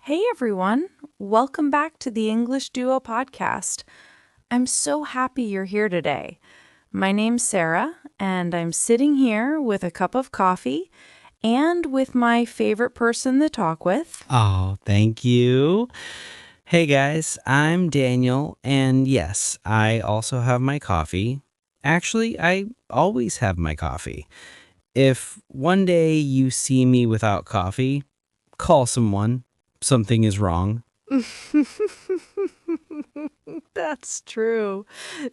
Hey everyone, welcome back to the English Duo podcast. I'm so happy you're here today. My name's Sarah, and I'm sitting here with a cup of coffee and with my favorite person to talk with. Oh, thank you. Hey guys, I'm Daniel, and yes, I also have my coffee. Actually, I always have my coffee. If one day you see me without coffee, call someone. Something is wrong. That's true.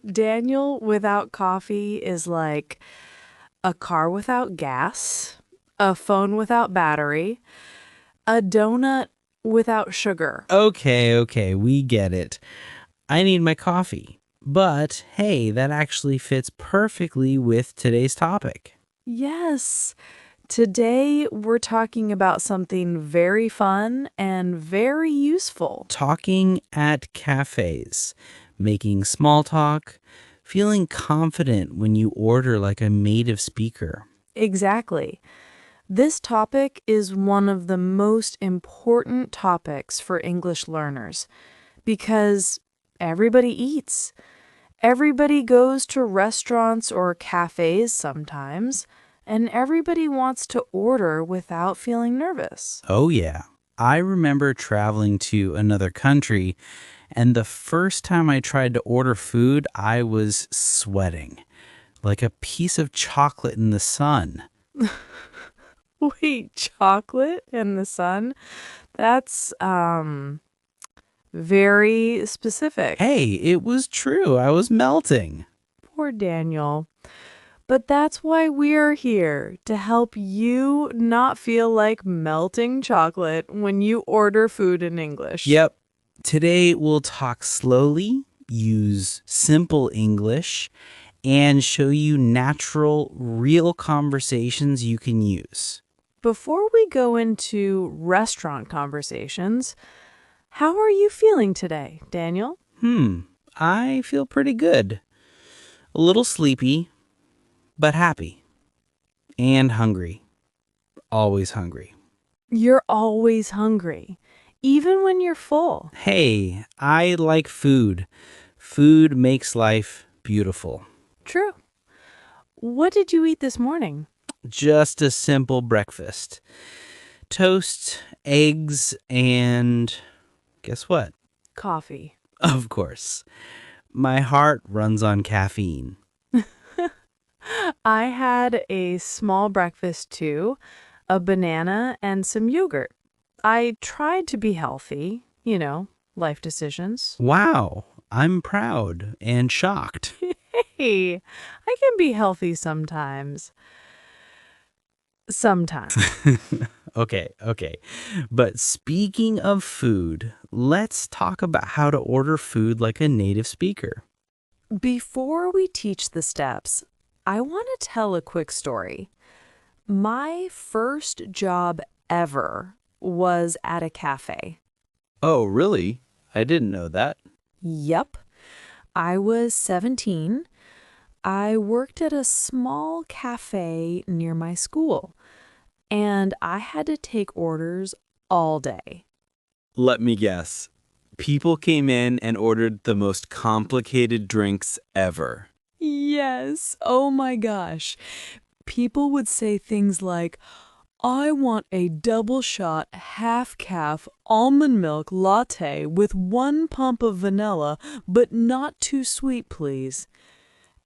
Daniel without coffee is like a car without gas, a phone without battery, a donut without sugar. Okay, we get it. I need my coffee. But hey, that actually fits perfectly with today's topic. Yes. Today, we're talking about something very fun and very useful. Talking at cafes, making small talk, feeling confident when you order like a native speaker. Exactly. This topic is one of the most important topics for English learners because everybody eats. Everybody goes to restaurants or cafes sometimes, and everybody wants to order without feeling nervous. Oh, yeah. I remember traveling to another country, and the first time I tried to order food, I was sweating like a piece of chocolate in the sun. Wait, chocolate in the sun? That's very specific. Hey, it was true. I was melting. Poor Daniel. But that's why we're here, to help you not feel like melting chocolate when you order food in English. Yep. Today we'll talk slowly, use simple English, and show you natural, real conversations you can use. Before we go into restaurant conversations, how are you feeling today, Daniel? I feel pretty good. A little sleepy, but happy. And hungry. Always hungry. You're always hungry, even when you're full. Hey, I like food. Food makes life beautiful. True. What did you eat this morning? Just a simple breakfast. Toast, eggs, and guess what? Coffee. Of course. My heart runs on caffeine. I had a small breakfast too, a banana and some yogurt. I tried to be healthy, life decisions. Wow, I'm proud and shocked. Hey, I can be healthy sometimes. Sometimes. Okay. But speaking of food, let's talk about how to order food like a native speaker. Before we teach the steps, I want to tell a quick story. My first job ever was at a cafe. Oh, really? I didn't know that. Yep. I was 17. I worked at a small cafe near my school, and I had to take orders all day. Let me guess. People came in and ordered the most complicated drinks ever. Yes, oh my gosh. People would say things like, I want a double shot, half calf almond milk latte with 1 pump of vanilla, but not too sweet, please.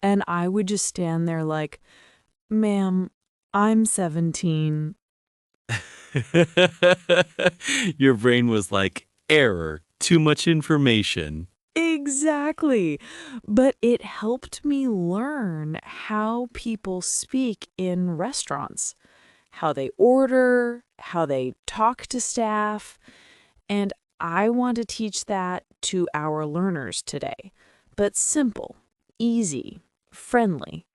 And I would just stand there like, ma'am, I'm 17. Your brain was like, error, too much information. Exactly. But it helped me learn how people speak in restaurants, how they order, how they talk to staff. And I want to teach that to our learners today. But simple, easy, friendly.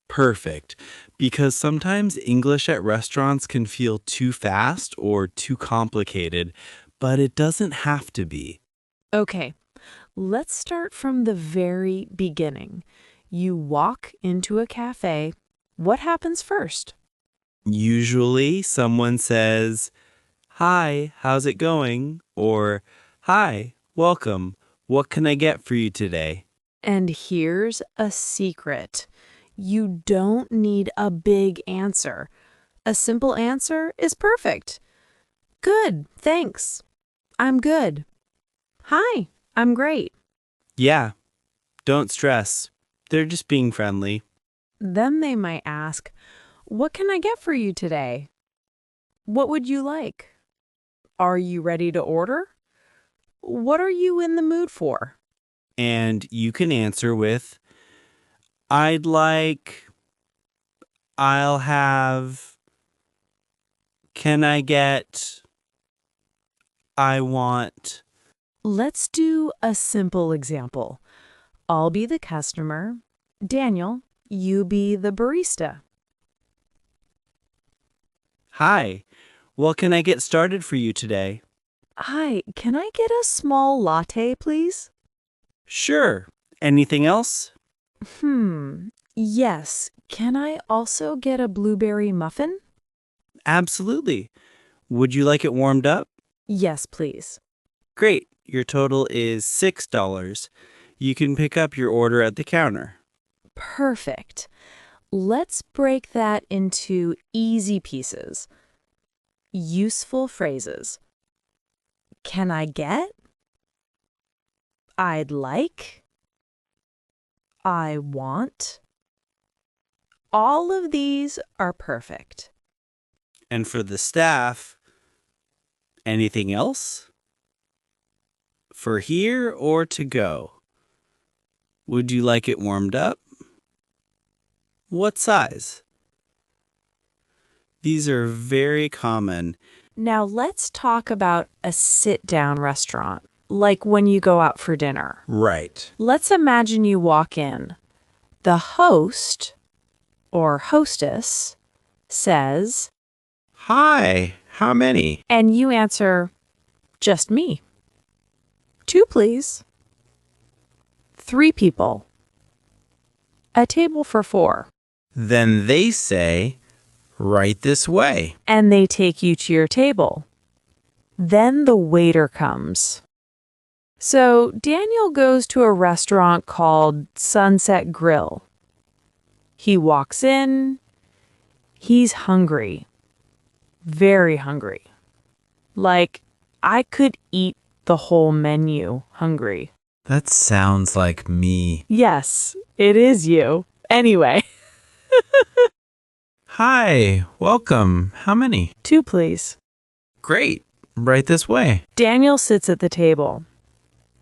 Perfect. Because sometimes English at restaurants can feel too fast or too complicated, but it doesn't have to be. Okay, let's start from the very beginning. You walk into a cafe. What happens first? Usually someone says, Hi, how's it going? Or, hi, welcome. What can I get for you today? And here's a secret. You don't need a big answer. A simple answer is perfect. Good, thanks. I'm good. Hi, I'm great. Yeah, don't stress. They're just being friendly. Then they might ask, what can I get for you today? What would you like? Are you ready to order? What are you in the mood for? And you can answer with, I'd like, I'll have, can I get, I want. Let's do a simple example. I'll be the customer. Daniel, you be the barista. Hi, what can I get started for you today? Hi, can I get a small latte, please? Sure. Anything else? Yes. Can I also get a blueberry muffin? Absolutely. Would you like it warmed up? Yes, please. Great. Your total is $6. You can pick up your order at the counter. Perfect. Let's break that into easy pieces. Useful phrases. Can I get? I'd like. I want. All of these are perfect. And for the staff, anything else? For here or to go? Would you like it warmed up? What size? These are very common. Now let's talk about a sit-down restaurant, like when you go out for dinner. Right. Let's imagine you walk in. The host or hostess says, Hi, how many? and you answer, just me. 2, please. 3 people. A table for 4. Then they say, right this way. And they take you to your table. Then the waiter comes. So Daniel goes to a restaurant called Sunset Grill. He walks in. He's hungry. Very hungry. Like, I could eat the whole menu hungry. That sounds like me. Yes, it is you. Anyway, Hi, welcome. How many? 2, please. Great. Right this way. Daniel sits at the table.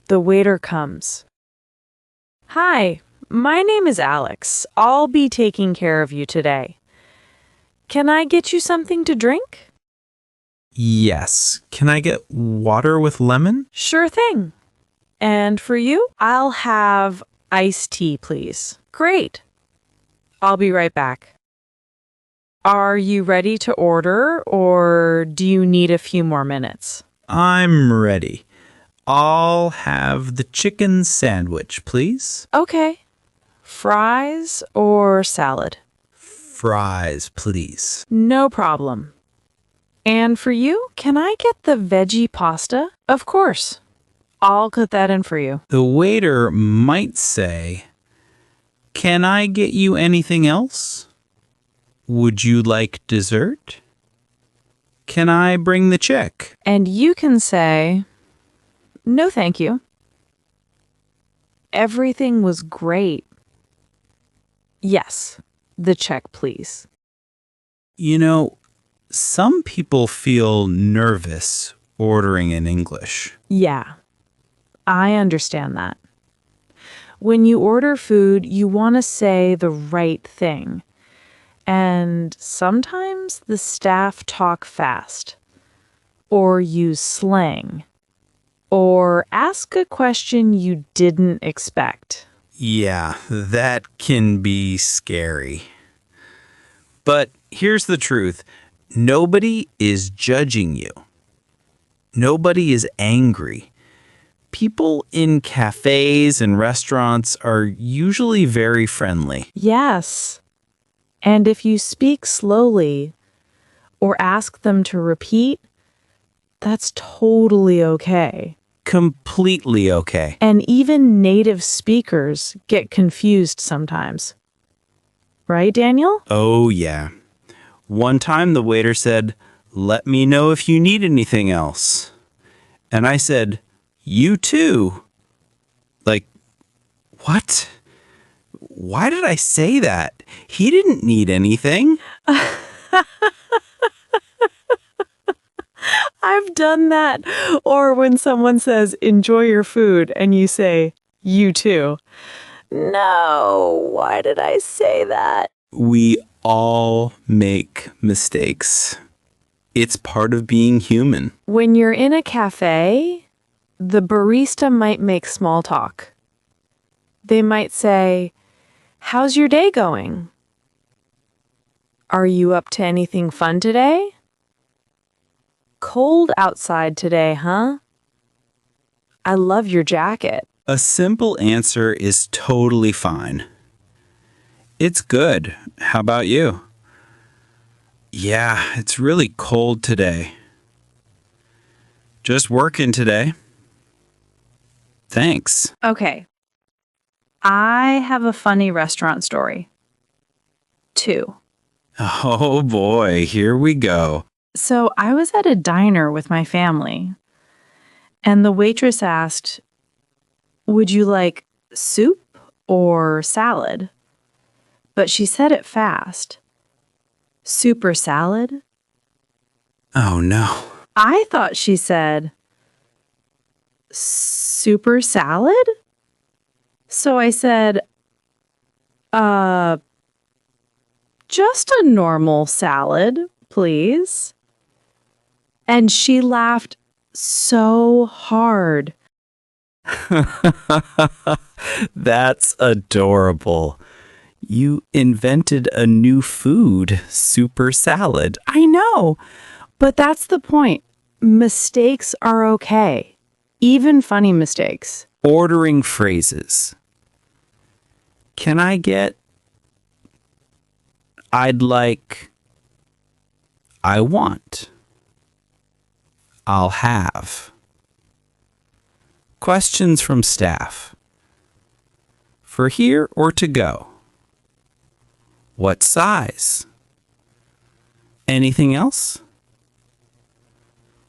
The waiter comes. Hi, my name is Alex. I'll be taking care of you today. Can I get you something to drink? Yes. Can I get water with lemon? Sure thing. And for you, I'll have iced tea, please. Great. I'll be right back. Are you ready to order, or do you need a few more minutes? I'm ready. I'll have the chicken sandwich, please. Okay. Fries or salad? Fries, please. No problem. And for you, can I get the veggie pasta? Of course. I'll put that in for you. The waiter might say, can I get you anything else? Would you like dessert? Can I bring the check? And you can say, no, thank you. Everything was great. Yes, the check, please. You know, some people feel nervous ordering in English. Yeah, I understand that. When you order food, you want to say the right thing. And sometimes the staff talk fast, or use slang, or ask a question you didn't expect. Yeah, that can be scary. But here's the truth. Nobody is judging you. Nobody is angry. People in cafes and restaurants are usually very friendly. Yes. And if you speak slowly or ask them to repeat, That's totally okay. Completely okay. And even native speakers get confused sometimes. Right, Daniel? Oh, yeah. One time the waiter said, "Let me know if you need anything else." And I said, "You too." Like, what? Why did I say that? He didn't need anything. I've done that. Or when someone says, enjoy your food, and you say, you too. No, why did I say that? We all make mistakes. It's part of being human. When you're in a cafe, the barista might make small talk. They might say, how's your day going? Are you up to anything fun today? Cold outside today, huh? I love your jacket. A simple answer is totally fine. It's good. How about you? Yeah, it's really cold today. Just working today. Thanks. Okay. I have a funny restaurant story. 2. Oh boy, here we go. So I was at a diner with my family, and the waitress asked, would you like soup or salad? But she said it fast. Soup or salad? Oh no. I thought she said, super salad? So I said, just a normal salad, please. And she laughed so hard. That's adorable. You invented a new food, super salad. I know, but that's the point. Mistakes are okay, even funny mistakes. Ordering phrases. Can I get? I'd like. I want. I'll have. Questions from staff. For here or to go? What size? Anything else?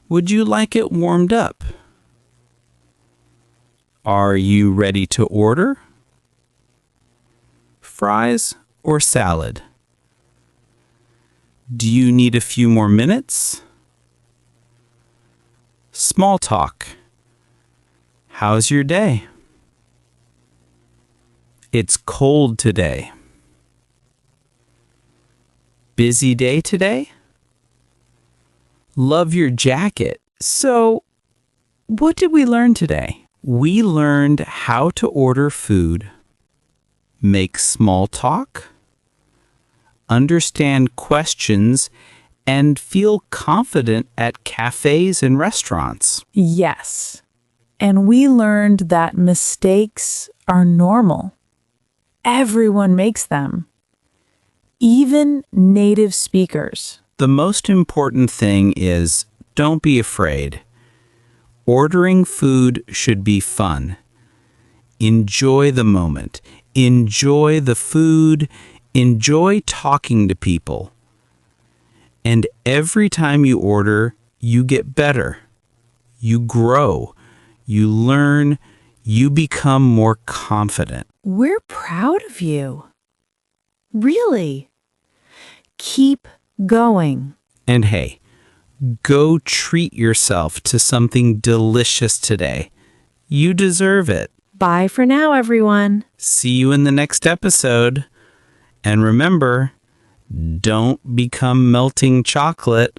Would you like it warmed up? Are you ready to order? Fries or salad? Do you need a few more minutes? Small talk. How's your day? It's cold today. Busy day today? Love your jacket. So, what did we learn today? We learned how to order food, make small talk, understand questions, and feel confident at cafes and restaurants. Yes. And we learned that mistakes are normal. Everyone makes them. Even native speakers. The most important thing is don't be afraid. Ordering food should be fun. Enjoy the moment. Enjoy the food. Enjoy talking to people. And every time you order, you get better. You grow. You learn. You become more confident. We're proud of you. Really. Keep going. And hey, go treat yourself to something delicious today. You deserve it. Bye for now, everyone. See you in the next episode. And remember, don't become melting chocolate.